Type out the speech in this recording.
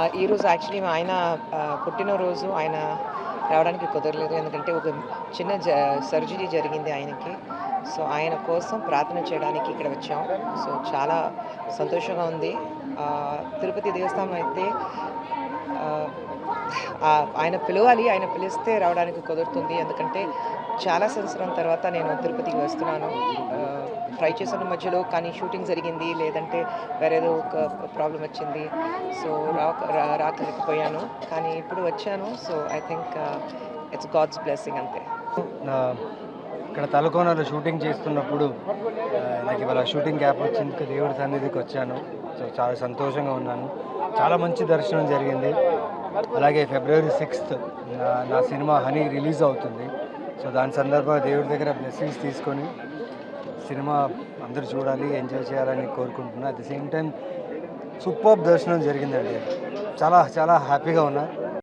ఈరోజు యాక్చువల్లీ మా ఆయన పుట్టినరోజు. ఆయన రావడానికి కుదరలేదు. ఎందుకంటే ఒక చిన్న సర్జరీ జరిగింది ఆయనకి. సో, ఆయన కోసం ప్రార్థన చేయడానికి ఇక్కడ వచ్చాం. సో, చాలా సంతోషంగా ఉంది. తిరుపతి దేవస్థానం అయితే ఆహ్, ఆయన పిలవాలి. ఆయన పిలిస్తే రావడానికి కుదురుతుంది. ఎందుకంటే చాలా సంవత్సరం తర్వాత నేను తిరుపతికి వస్తున్నాను. ట్రై చేశాను మధ్యలో, కానీ షూటింగ్ జరిగింది. లేదంటే వేరేదో ఒక ప్రాబ్లమ్ వచ్చింది. సో, రాకలేకపోయాను. కానీ ఇప్పుడు వచ్చాను. So, I think it's God's blessing అంతే. నా ఇక్కడ తలకోనలో షూటింగ్ చేస్తున్నప్పుడు నాకు ఇవాళ షూటింగ్ గ్యాప్ వచ్చింది. దేవుడి సన్నిధికి వచ్చాను. సో చాలా సంతోషంగా ఉన్నాను. చాలా మంచి దర్శనం జరిగింది. అలాగే ఫిబ్రవరి 6th నా సినిమా హనీ రిలీజ్ అవుతుంది. సో దాని సందర్భంగా దేవుడి దగ్గర బ్లెస్సింగ్స్ తీసుకొని సినిమా అందరూ చూడాలి, ఎంజాయ్ చేయాలని కోరుకుంటున్నాను. At the same time super దర్శనం జరిగిందండి. చాలా చాలా హ్యాపీగా ఉన్నా.